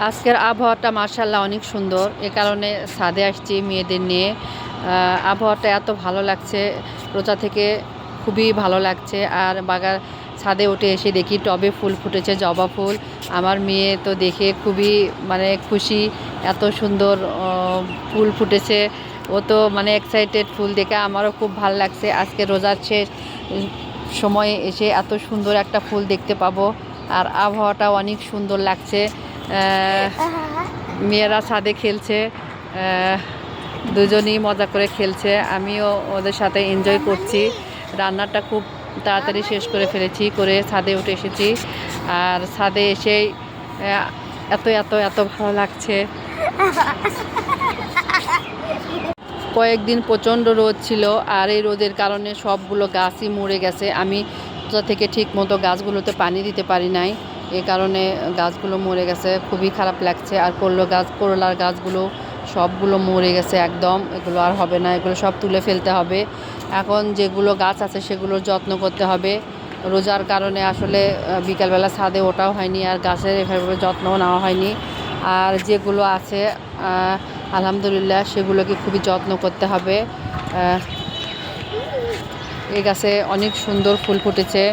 আজকের আবহাওয়াটা মাশাআল্লাহ অনেক সুন্দর। এ কারণে ছাদে আসছি মেয়েদের নিয়ে। আবহাওয়াটা এত ভালো লাগছে, রোজা থেকে খুবই ভালো লাগছে। আর ছাদে উঠে এসে দেখি টবে ফুল ফুটেছে, জবা ফুল। আমার মেয়ে তো দেখে খুবই খুশি, এত সুন্দর ফুল ফুটেছে। ও তো এক্সাইটেড, ফুল দেখে আমারও খুব ভালো লাগছে। আজকে রোজার শেষ সময়ে এসে এত সুন্দর একটা ফুল দেখতে পাবো। আর আবহাওয়াটাও অনেক সুন্দর লাগছে। মেয়েরা ছাদে খেলছে, দুজনেই মজা করে খেলছে, আমিও ওদের সাথে এনজয় করছি। রান্নাটা খুব তাড়াতাড়ি শেষ করে ফেলেছি, করে ছাদে উঠে এসেছি। আর ছাদে এসেই এত এত এত ভালো লাগছে। কয়েকদিন প্রচণ্ড রোদ ছিল, আর এই রোদের কারণে সবগুলো গাছই মরে গেছে। আমি কোথা থেকে ঠিক মতো গাছগুলোতে পানি দিতে পারি নাই, এ কারণে গাছগুলো মরে গেছে। খুবই খারাপ লাগছে। আর করলার গাছগুলো সবগুলো মরে গেছে একদম। এগুলো আর হবে না, এগুলো সব তুলে ফেলতে হবে। এখন যেগুলো গাছ আছে সেগুলোর যত্ন করতে হবে। রোজার কারণে আসলে বিকালবেলা ছাদে ওঠাও হয়নি, আর গাছের এভাবে যত্নও নেওয়া হয়নি। আর যেগুলো আছে আলহামদুলিল্লাহ সেগুলোকে খুবই যত্ন করতে হবে। এই গাছে অনেক সুন্দর ফুল ফুটেছে,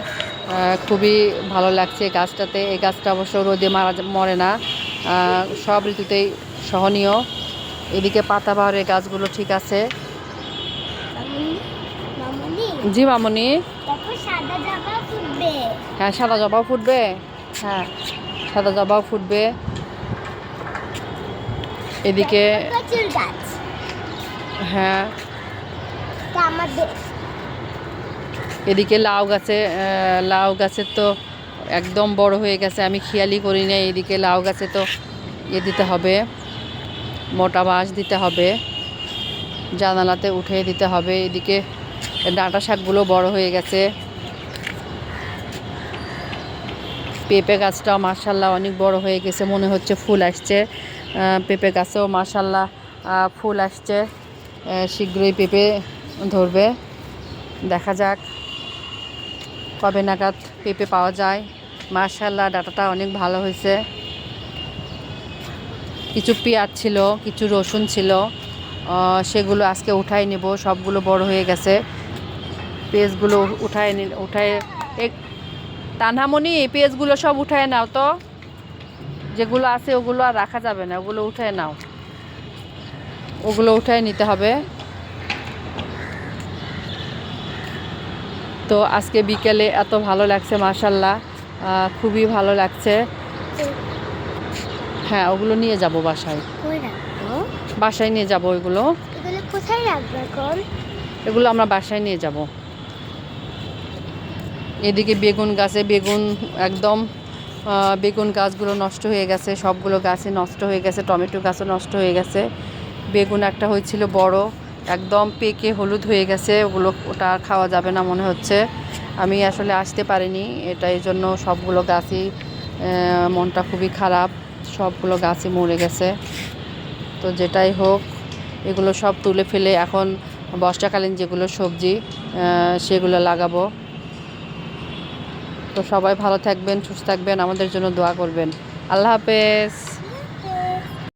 খুবই ভালো লাগছে গাছটাতে। এই গাছটা অবশ্য রোদে মরে না, সব ঋতুতেই সহনীয়। এদিকে পাতাবাহারের গাছগুলো ঠিক আছে। জি মামনি, হ্যাঁ সাদা জবাও ফুটবে, হ্যাঁ সাদা জবাও ফুটবে। এদিকে হ্যাঁ, এদিকে লাউ গাছের তো একদম বড় হয়ে গেছে, আমি খেয়ালই করি না। এদিকে লাউ গাছে তো দিতে হবে, মোটা বাঁশ দিতে হবে, জানালাতে উঠিয়ে দিতে হবে। এদিকে ডাঁটা শাকগুলো বড় হয়ে গেছে। পেঁপে গাছটাও মাশাআল্লাহ অনেক বড় হয়ে গেছে, মনে হচ্ছে ফুল আসছে। পেঁপে গাছেও মাশাআল্লাহ ফুল আসছে, শীঘ্রই পেঁপে ধরবে। দেখা যাক কবে নাগাদ পেঁপে পাওয়া যায়। মাশাআল্লাহ ডাঁটাটা অনেক ভালো হয়েছে। কিছু পেঁয়াজ ছিল, কিছু রসুন ছিল, সেগুলো আজকে উঠাই নেব। সবগুলো বড় হয়ে গেছে, পেঁয়াজগুলো উঠায় তানহামনি, পেঁয়াজগুলো সব উঠায় নাও তো, যেগুলো আছে ওগুলো আর রাখা যাবে না, ওগুলো উঠায় নাও, ওগুলো উঠায় নিতে হবে। তো আজকে বিকেলে এত ভালো লাগছে মাশাআল্লাহ, খুবই ভালো লাগছে। হ্যাঁ ওগুলো নিয়ে যাব বাসায়, বাসায় নিয়ে যাব। ওইগুলো কোথায় রাখবো এখন? এগুলো আমরা বাসায় নিয়ে যাব। এদিকে বেগুন গাছে একদম বেগুন গাছগুলো নষ্ট হয়ে গেছে, সবগুলো গাছে নষ্ট হয়ে গেছে। টমেটো গাছও নষ্ট হয়ে গেছে। বেগুন একটা হয়েছিল বড়, একদম পেকে হলুদ হয়ে গেছে। ওটা আর খাওয়া যাবে না মনে হচ্ছে। আমি আসলে আসতে পারিনি, এই জন্য সবগুলো গাছই মনটা খুবই খারাপ, সবগুলো গাছই মরে গেছে। তো যেটাই হোক, এগুলো সব তুলে ফেলে এখন বর্ষাকালীন যেগুলো সবজি সেগুলো লাগাবো। তো সবাই ভালো থাকবেন, সুস্থ থাকবেন, আমাদের জন্য দোয়া করবেন। আল্লাহ হাফেজ।